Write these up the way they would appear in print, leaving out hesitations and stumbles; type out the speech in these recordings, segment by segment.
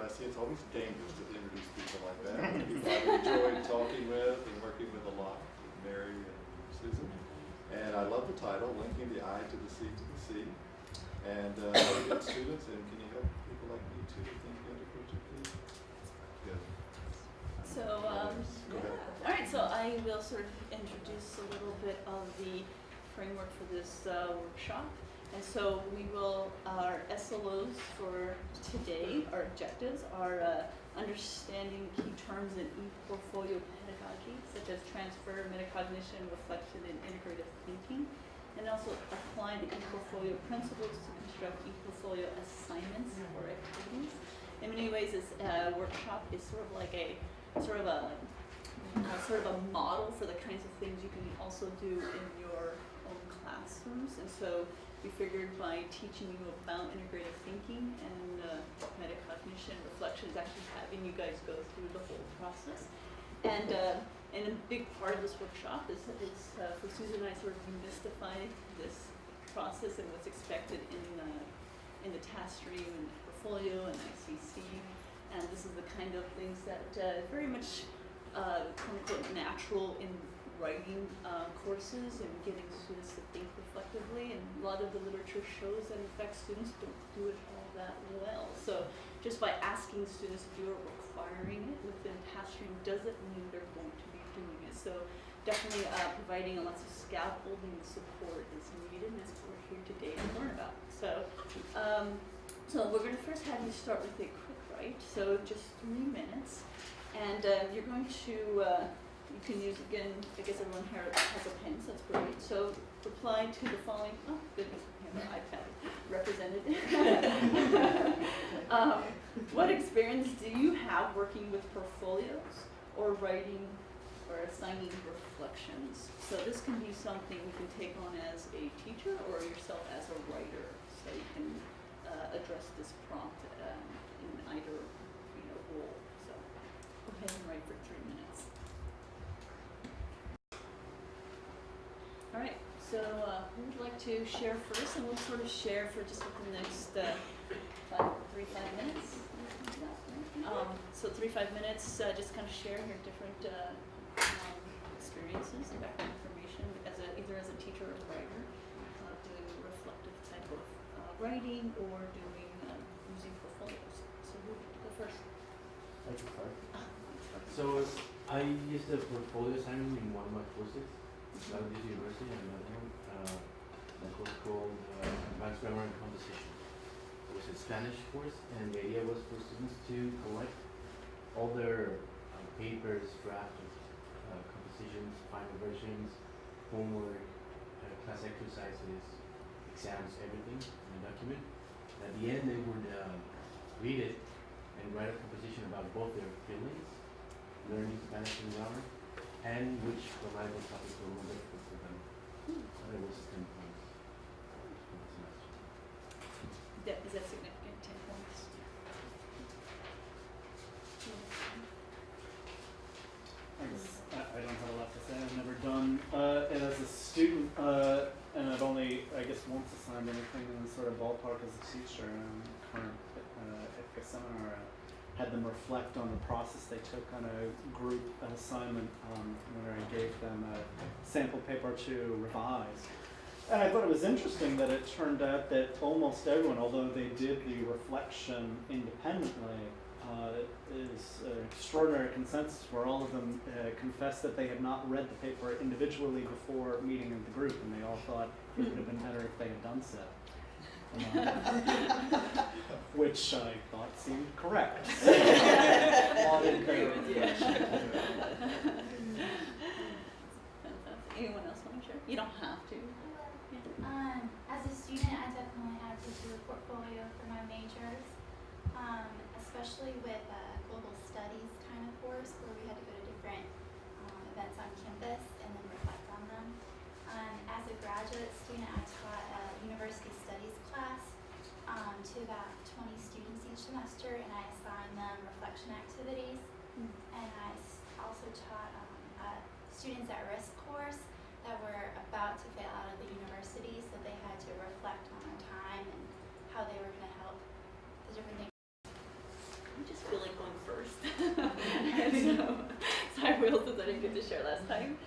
I see it's always dangerous to introduce people like that. People I've enjoyed talking with and working with a lot, with Mary and Susan. And I love the title, Linking the I to the C to the C. And good students, and can you help people like me to think better, please? Good. So, Go ahead. all right, so I will sort of introduce a little bit of the framework for this workshop. And so we will, our SLOs for today, our objectives are understanding key terms in e-portfolio pedagogy, such as transfer, metacognition, reflection, and integrative thinking, and also apply the e-portfolio principles to construct e-portfolio assignments or activities. In many ways, this workshop is sort of like a sort of a model for the kinds of things you can also do in your own classrooms. And so we figured by teaching you about integrative thinking and metacognition, reflection, is actually having you guys go through the whole process. And a big part of this workshop is for Susan and I sort of demystify this process and what's expected in the task stream and the portfolio and ICC. And this is the kind of things that very much quote unquote natural in writing courses and getting students to think reflectively. And a lot of the literature shows that in fact students don't do it all that well. So just by asking students to do it, requiring it within task stream doesn't mean they're going to be doing it. So definitely providing lots of scaffolding support is needed, and that's what we're here today to learn about. So so we're going to first have you start with a quick write, so just 3 minutes. And you're going to, you can use, again, I guess everyone here has a pen, so that's great. So reply to the following, oh goodness, we have an iPad represented. What experience do you have working with portfolios or writing or assigning reflections? So this can be something you can take on as a teacher or yourself as a writer. So you can address this prompt in either role. So go ahead and write for 3 minutes. All right, so who would like to share first? And we'll sort of share for just the next 5 minutes. So 3-5 minutes, just kind of share your different experiences and background information either as a teacher or a writer, doing reflective type of writing or doing using portfolios. So who would go first? I can start. So I used the portfolio assignment in one of my courses. At this university and another one. That was called Advanced Grammar and Composition. It was a Spanish course, and the idea was for students to collect all their papers, drafts, compositions, final versions, homework, class exercises, exams, everything in a document. And at the end, they would read it and write a composition about both their feelings, learning Spanish and grammar, and which grammatical topics were more difficult for them. It was 10 points for the semester. Is that significant, 10 points? I don't have a lot to say. I've never done it as a student, and I've only, I guess, once assigned anything in the sort of ballpark as a teacher. Current IPCA seminar, had them reflect on the process they took on a group assignment where I gave them a sample paper to revise. And I thought it was interesting that it turned out that almost everyone, although they did the reflection independently, is an extraordinary consensus where all of them confessed that they had not read the paper individually before meeting in the group, and they all thought it would have been better if they had done so. Which I thought seemed correct. All in favor. Anyone else want to share? You don't have to. As a student, I definitely had to do a portfolio for my majors, especially with a global studies kind of course where we had to go to different events on campus and then reflect on them. As a graduate student, I taught a university studies class to about 20 students each semester, and I assigned them reflection activities. And I also taught a students at risk course that were about to fail out of the university, so they had to reflect on their time and how they were going to help the different things. You just good to share last time.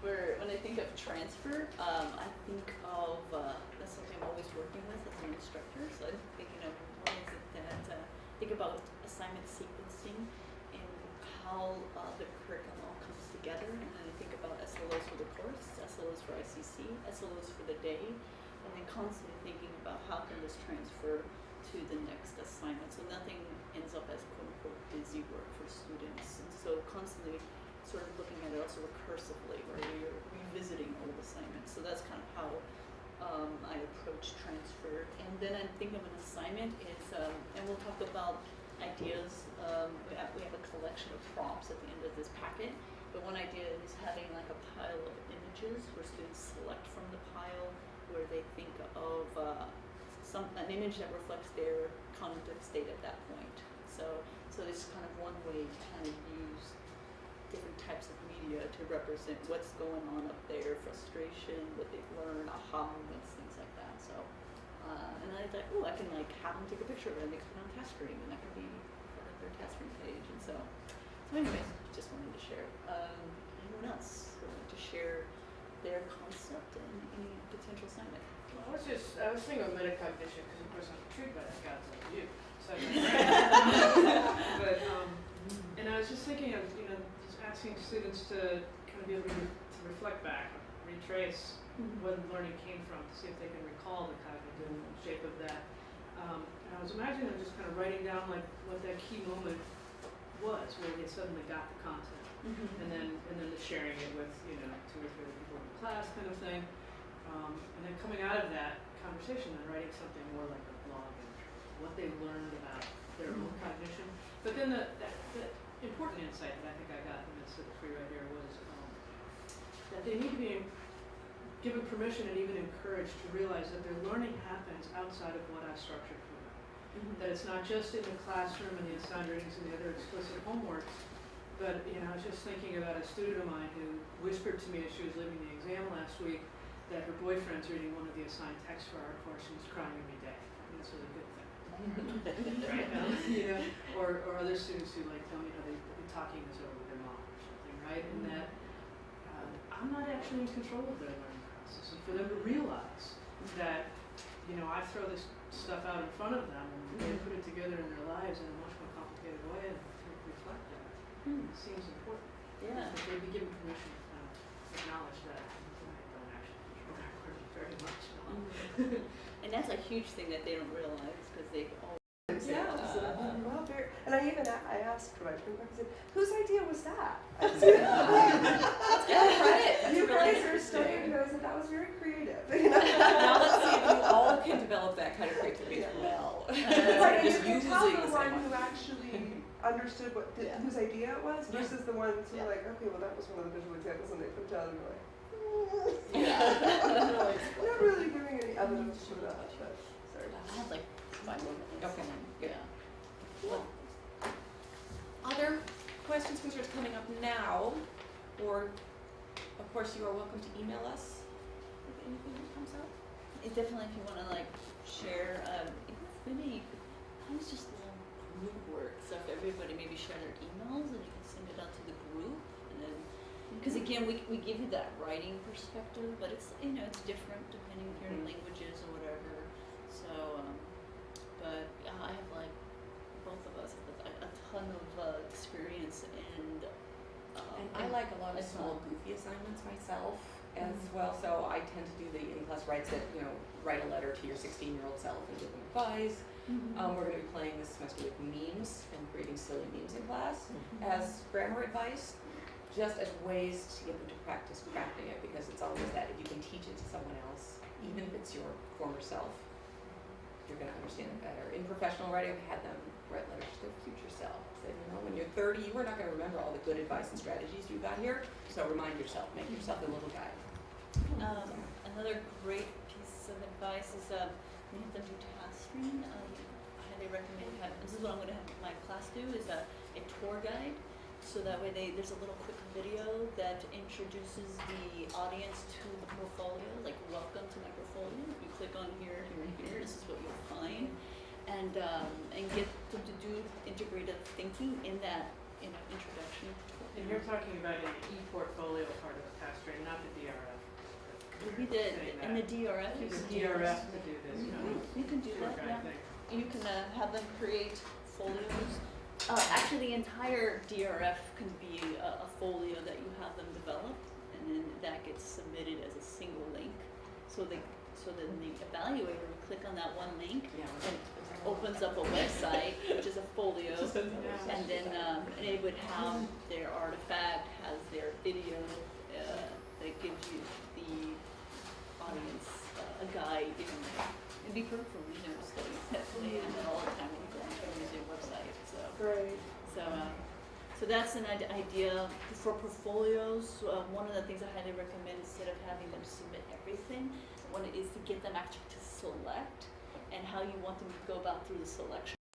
When I think of transfer, I think of that's something I'm always working with as an instructor. So I'm thinking of one is it that think about assignment sequencing and how the curriculum all comes together. And then I think about SLOs for the course, SLOs for ICC, SLOs for the day, and then constantly thinking about how can this transfer to the next assignment so nothing ends up as quote unquote busy work for students. And so constantly sort of looking at it also recursively where you're revisiting old assignments. So that's kind of how I approach transfer. And then I think of an assignment is, and we'll talk about ideas. We have a collection of prompts at the end of this packet, but one idea is having like a pile of images where students select from the pile where they think of an image that reflects their cognitive state at that point. So it's kind of one way to kind of use different types of media to represent what's going on up there, frustration, what they've learned, aha moments, things like that. So, and I thought, oh, I can like have them take a picture of it and they can put it on TaskStream, and that can be part of their TaskStream page. And so anyways, just wanted to share. Anyone else would like to share their concept and any potential assignment? Well, I was thinking of metacognition because of course I'm intrigued by that guys like you. So, but and I was just thinking of just asking students to kind of be able to reflect back, retrace where the learning came from, to see if they can recall the cognitive shape of that. And I was imagining them just kind of writing down like what that key moment was, where they suddenly got the content, and then the sharing it with 2 or 3 other people in the class, kind of thing. And then coming out of that conversation and writing something more like a blog entry, what they learned about their own cognition. But then the important insight that I think I got in this free right here was that they need to be given permission and even encouraged to realize that their learning happens outside of what I structured for them. That it's not just in the classroom and the assigned readings and the other explicit homeworks, but I was just thinking about a student of mine who whispered to me as she was leaving the exam last week that her boyfriend's reading one of the assigned texts for our course and was crying every day. I mean, it's a really good thing. Right? Or other students who like tell me how they've been talking this over with their mom or something, right? And that I'm not actually in control of their learning process. And for them to realize that, I throw this stuff out in front of them and they put it together in their lives in a much more complicated way and reflect that. It seems important. Yeah. That they be given permission to kind of acknowledge that I don't actually control that learning very much. And that's a huge thing that they don't realize because they all. Yeah, well, and I asked for my print book, I said, whose idea was that? You guys are studying those, and that was very creative. Now let's see if you all can develop that kind of creativity as well. But you Just can using tell the the same one one. who actually understood whose idea it was versus the ones who were like, okay, well that was one of the visual examples, and they put down and you're like, not really giving any evidence for that, but sorry. I had like 5 more minutes. Okay, good. Yeah. Other questions, concerns coming up now, or of course you are welcome to email us if anything that comes up. Definitely, if you want to like share, maybe it's just little group work. So if everybody maybe share their emails and you can send it out to the group, and then because again we give you that writing perspective, but it's it's different depending if you're in languages or whatever. So, but I have like both of us have a ton of experience and I like a lot of small goofy assignments myself as well, so I tend to do the in-class writes that, write a letter to your 16-year-old self and give them advice. We're going to be playing this semester with memes and creating silly memes in class as grammar advice, just as ways to get them to practice crafting it, because it's always that if you can teach it to someone else, even if it's your former self, you're going to understand it better. In professional writing, I've had them write letters to their future self. Say, when you're 30, you are not going to remember all the good advice and strategies you got here, so remind yourself, make yourself a little guide. Another great piece of advice is when you have them do TaskStream, I highly recommend this is what I'm going to have my class do, is a tour guide. So that way there's a little quick video that introduces the audience to the portfolio, like welcome to my portfolio. If you click on here, this is what you'll find. And get them to do integrative thinking in that introduction. In your talking about in the e-portfolio part of the pass trade, not the DRF. We did, Saying in the that. DRF, you The can do DRF this. to do this, you know. You can do tour that, guide yeah. thing. You can have them create folios. Actually, the entire DRF can be a folio that you have them develop, and then that gets submitted as a single link. So then the evaluator would click on that one link Yeah. and opens up a website, which is a folio, and then it would have their artifact, has their video that gives you the audience a guide. You know, it'd be perfect for museum studies, definitely, and then all the time when you go on the museum website. Right. So that's an idea for portfolios. One of the things I highly recommend, instead of having them submit everything, one is to get them actually to select and how you want them to go about through the selection